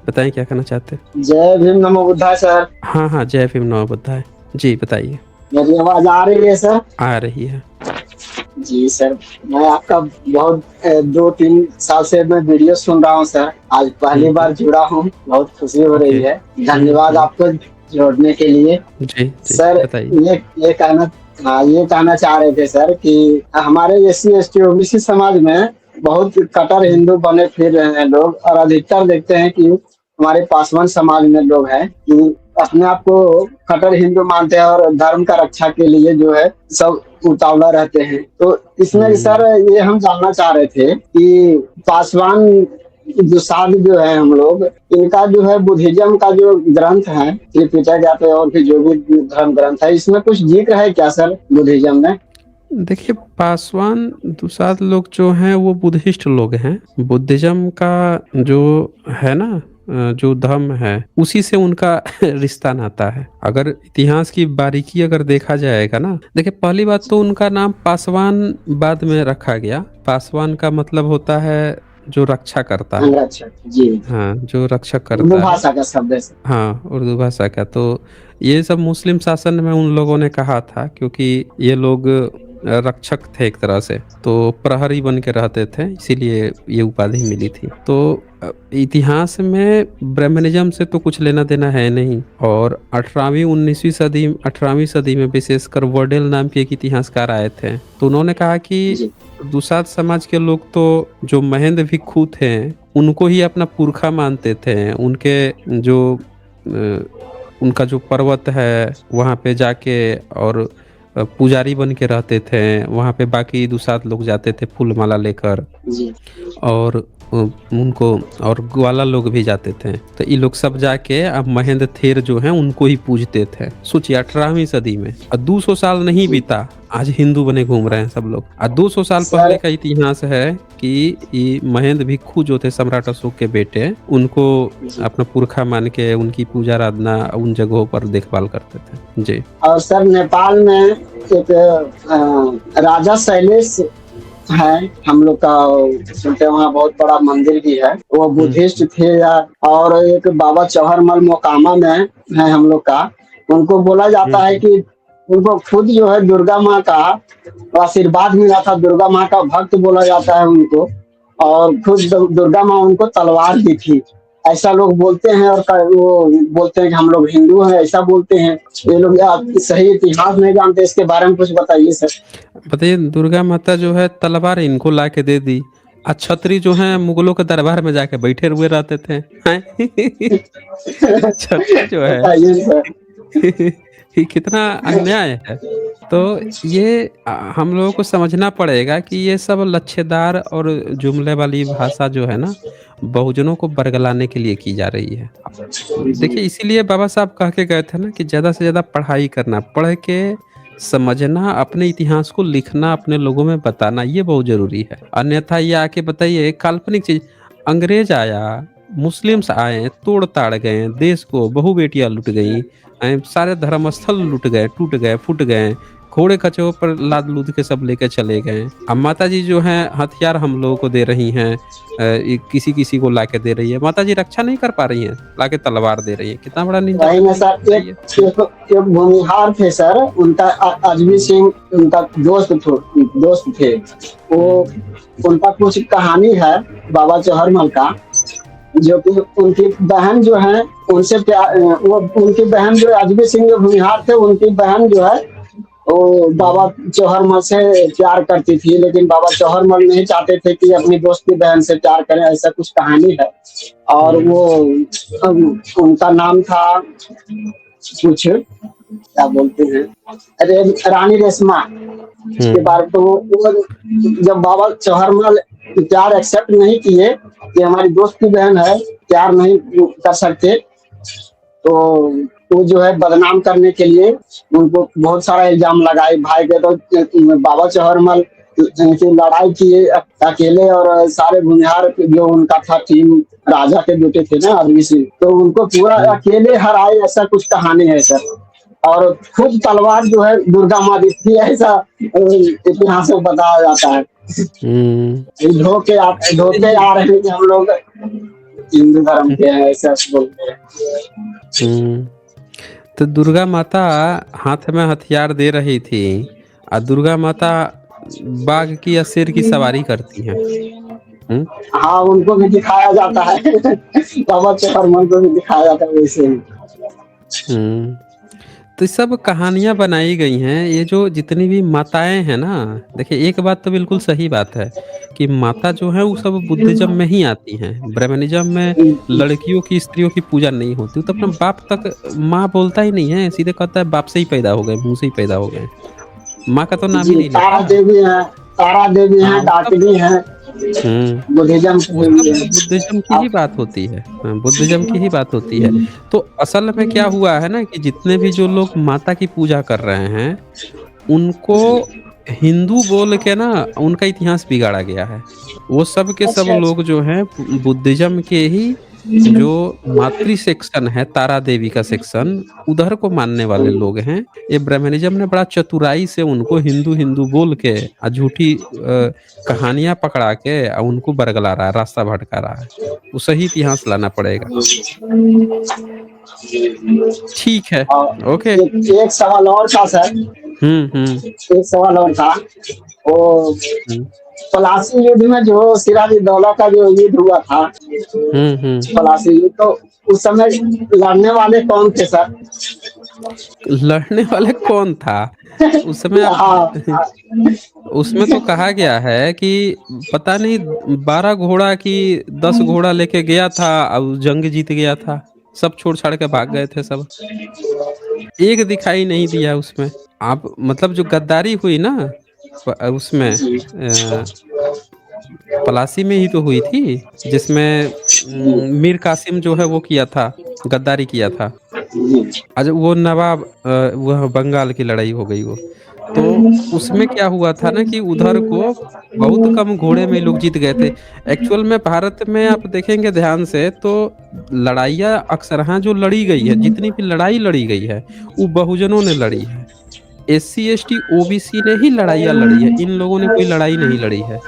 बताएँ क्या कहना चाहते हैं? जय भीम नमो बुद्धाय सर। हाँ, हाँ, जय भीम नमो बुद्धाय। जी, बताइए। मेरी आवाज आ रही है सर? आ रही है। जी सर, मैं आपका बहुत 2-3 साल से मैं वीडियो सुन रहा हूँ सर। आज हुँ, पहली हुँ। बार जुड़ा हूँ, बहुत खुशी हो ओके। रही है। हुँ, धन्यवाद हुँ। आपको जोड़ने के लिए। जी, जी, सर बताइए। ये कहना, हाँ, ये कहना चाह रहे थे सर कि हमारे एससी एसटी ओबीसी समाज में बहुत कट्टर हुँ, हिंदू बने फिर रहे हैं लोग, और अधिकतर देखते हैं कि हमारे पासवान समाज में लोग हैं कि अपने आप को कट्टर हिंदू मानते हैं और धर्म का रक्षा के लिए जो है सब उतावला रहते हैं। तो इसमें हुँ। सर ये हम जानना चाह रहे थे कि पासवान जो साधु जो है हम लोग, इनका जो है बुद्धिज्म का जो ग्रंथ है त्रिपिटक या फिर और भी जो भी धर्म ग्रंथ है, इसमें कुछ जिक्र है क्या सर बुद्धिज्म में? देखिए, पासवान दुसाध लोग जो हैं वो बुद्धिस्ट लोग हैं। बुद्धिज़्म का जो है ना जो धर्म है उसी से उनका रिश्ता नाता है। अगर इतिहास की बारीकी अगर देखा जाएगा ना, देखिए पहली बात तो उनका नाम पासवान बाद में रखा गया। पासवान का मतलब होता है जो रक्षा करता है। अच्छा, जी। हाँ, जो रक्षक उर्दू करता है। भाषा का शब्द है सर। हाँ, उर्दू भाषा का। तो ये सब मुस्लिम शासन में उन लोगों ने कहा था क्योंकि ये लोग रक्षक थे एक तरह से, तो प्रहरी बन के रहते थे, इसीलिए ये उपाधि मिली थी। तो इतिहास में ब्राह्मणिज़्म से तो कुछ लेना-देना है नहीं। और 18वीं सदी में विशेषकर वर्डेल नाम के एक इतिहासकार आए थे। तो उन्होंने कहा कि जी। दुसाध समाज के लोग तो जो महेंद्र भिक्षु थे, उनको ही अपना पुरखा मानते थे। उनके जो उनका जो पर्वत है, वहाँ पे जाके और पुजारी बन के रहते थे। वहाँ पे बाकी दुसाध लोग जाते थे फूल माला लेकर। जी। और उनको और ग्वाला लोग भी जाते थे। तो ये लोग सब जाके अब महेंद्र थेर जो हैं उनको ही पूजते थे। सोचिए 18वीं सदी में और 200 साल नहीं जी बीता, आज हिंदू बने घूम रहे हैं सब लोग। 200 साल सर। पहले का इतिहास है कि ये महेंद्र भिक्षु जो थे सम्राट अशोक के बेटे, उनको जी। अपना पुरखा मान के उनकी पूजा आराधना उन जगहों पर देखभाल करते थे। जी। और सर नेपाल में एक राजा शैलेश है हम लोग का, सुनते हैं वहाँ बहुत बड़ा मंदिर भी है, वो हुँ, बुद्धिस्ट हुँ। थे या। और एक बाबा चौहरमल मोकामा में है हम लोग का, उनको बोला हुँ, जाता है हुँ। कि उनको खुद जो है दुर्गा माँ का आशीर्वाद मिला था, दुर्गा माँ का भक्त बोला जाता है उनको। और खुद दुर्गा माँ उनको तलवार दी थी, ऐसा लोग बोलते हैं। और वो बोलते हैं कि हम लोग हिंदू हैं, ऐसा बोलते हैं ये लोग। आप सही इतिहास नहीं जानते, इसके बारे में कुछ बताइए सर। बताइए, दुर्गा माता जो है तलवार इनको ला के दे दी, छतरी जो है मुगलों के दरबार में जाके बैठे हुए रहते थे हैं। छतरी जो है बताइए सर। ये कितना अन्याय है। तो ये हम लोगों को समझना पड़ेगा कि ये सब लच्छेदार और जुमले वाली भाषा जो है ना, बहुजनों को बरगलाने के लिए की जा रही है। जी। देखिए इसीलिए बाबा साहब कह के गए थे ना कि ज़्यादा से ज़्यादा पढ़ाई करना, पढ़ के समझना, अपने इतिहास को लिखना, अपने लोगों में बताना, ये बहुत ज़रूरी है। अन्यथा ये आके बताइए काल्पनिक चीज़, अंग्रेज़ आया, मुस्लिम्स आए, तोड़-ताड़ गए, देश को बहु-बेटियाँ लुट गईं, सारे धर्मस्थल लुट गए, टूट गए, फूट गए, घोड़े-खच्चरों पर लाद-लूद के सब लेके चले गए। अब माताजी जो हैं हथियार हम लोगों को दे रही हैं, ये किसी-किसी को लाके दे रही है। माताजी रक्षा नहीं कर पा रही हैं, लाके तलवार दे रही हैं। कितना बड़ा वही ना निंदा-स्तुति है, सर, एक बताइए? एक एक भूमिहार थे सर, उनका अजमेर हुँ, सिंह उनका दोस्त थे। वो हुँ, उनका कुछ कहानी है बाबा चौहरमल का, जो कि उनकी बहन जो है उनसे प्यार, वो उनकी बहन जो अजमेर सिंह जो भूमिहार थे, उनकी बहन जो है वो बाबा हुँ, चौहरमल से प्यार करती थी, लेकिन बाबा चौहरमल नहीं चाहते थे कि अपनी दोस्त की बहन से प्यार करें, ऐसा कुछ कहानी है। और हुँ, वो उनका नाम था कुछ, क्या बोलते हैं, अरे रानी रेशमा। उसके हुँ, बाद तो वो जब बाबा चौहरमल प्यार एक्सेप्ट नहीं किए कि हमारी दोस्त की बहन है, प्यार नहीं कर सकते, तो वो जो है बदनाम करने के लिए उनको बहुत सारा इल्जाम लगाए भाई के। तो बाबा चौहरमल की लड़ाई किए अकेले, और सारे भूमिहार जो उनका था टीम, राजा के बेटे थे ना आदमी सिंह, तो उनको पूरा हुँ, अकेले हराए, ऐसा कुछ कहानी है सर। और खुद तलवार जो है दुर्गा माँ दी थी, ऐसा इतिहास में बताया जाता है। हुँ। धोके आ रहे हैं हम लोग। हिंदू धर्म के हैं, ऐसा बोलते हैं। हुँ। तो दुर्गा माता हाथ में हथियार दे रही थी दुर्गा माता बाघ की या शेर की सवारी करती हैं। हुँ? हाँ, उनको भी दिखाया जाता है। बाबा चौहान को भी दिखाया जाता है वैसे ही। हुँ। तो ये सब कहानियाँ बनाई गई हैं, ये जो जितनी भी माताएँ हैं ना, देखिए एक बात तो बिल्कुल सही बात है कि माता जो है वो सब बुद्धिज़्म में ही आती हैं। ब्राह्मणिज़्म में लड़कियों की, स्त्रियों की पूजा नहीं होती। वो तो अपना बाप तक माँ बोलता ही नहीं है, सीधे कहता है बाप से ही पैदा हो गए, मुँह से ही पैदा हो गए हैं। माँ का तो नाम ही जी, नहीं लेता। तारा देवी हाँ, हैं, वो सब डाकिनी हैं, हुँ। बुद्धिज़्म की वो देवी सब हैं। बुद्धिज़्म की ही आप बात होती है। हाँ, बुद्धिज़्म की ही बात होती है। तो असल में क्या हुआ है ना कि जितने भी जो लोग माता की पूजा कर रहे हैं, उनको हिंदू बोल के ना उनका इतिहास बिगाड़ा गया है। वो सब के सब अच्छा, लोग जो हैं बुद्धिज़्म के ही जो मातृ सेक्शन है, तारा देवी का सेक्शन, उधर को मानने वाले लोग हैं। ये ब्राह्मणिज़्म ने बड़ा चतुराई से उनको हिंदू-हिंदू बोल के झूठी कहानियाँ पकड़ा के उनको बरगला रहा है, रास्ता भटका रहा है। वो सही इतिहास लाना पड़ेगा। ठीक है, और ओके। एक सवाल और था सर, हुँ, हुँ, एक सवाल और था। वो हुँ। पलासी युद्ध में जो सिराजुद्दौला का जो युद्ध हुआ था, हुँ, हुँ। पलासी युद्ध, तो उस समय लड़ने वाले कौन थे सर? लड़ने वाले कौन था? उस समय आप हाँ, हाँ। उसमें तो कहा गया है कि पता नहीं 12 घोड़ा कि 10 घोड़ा लेके गया था और जंग जीत गया था। सब छोड़-छाड़ के भाग गए थे सब। एक दिखाई नहीं दिया उसमें। आप मतलब जो गद्दारी हुई ना उसमें जी, पलासी में ही तो हुई थी, जिसमें जी, मीर कासिम जो है वो किया था, गद्दारी किया था। जी। अच्छा वो नवाब वह बंगाल की लड़ाई हो गई वो। तो उसमें क्या हुआ था ना कि उधर को बहुत कम घोड़े में लोग जीत गए थे। एक्चुअल में भारत में आप देखेंगे ध्यान से तो लड़ाइयाँ अक्सरहाँ जो लड़ी गई है, जितनी भी लड़ाई लड़ी गई है, वो बहुजनों ने लड़ी है। एससी, एसटी, ओबीसी ने ही लड़ाइयाँ लड़ी है, इन लोगों ने कोई लड़ाई नहीं लड़ी है।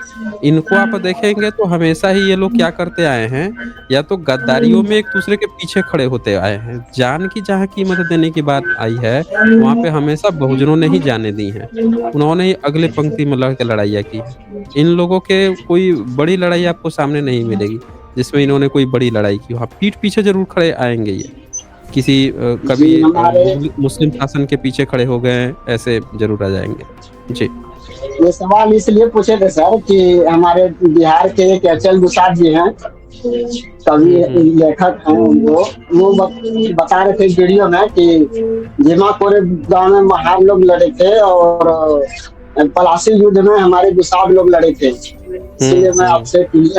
इनको आप देखेंगे तो हमेशा ही ये लोग क्या करते आए हैं, या तो गद्दारियों में एक-दूसरे के पीछे खड़े होते आए हैं। जान की जहाँ कीमत देने की बात आई है, वहाँ पे हमेशा बहुजनों ने ही जानें दी हैं। उन्होंने ही अगले पंक्ति में लड़ के लड़ाइयाँ की हैं। इन लोगों के कोई बड़ी लड़ाई आपको सामने नहीं मिलेगी, जिसमें इन्होंने कोई बड़ी लड़ाई की हो। हाँ, पीठ पीछे ज़रूर खड़े आएँगे ये। किसी कभी जी, हमारे मुस्लिम शासन के पीछे खड़े हो गए हैं, ऐसे ज़रूर आ जाएँगे। जी। ये सवाल इसलिए पूछे थे सर कि हमारे बिहार के एक अचल दुसाध जी हैं, कवि हुँ, हुँ। लेखक हैं वो बता रहे थे वीडियो में कि भीमाकोरे गाँव में महार लोग लड़े थे और पलासी युद्ध में हमारे दुसाध लोग लड़े थे। हुँ, इसीलिए मैं हुँ। आपसे क्लियर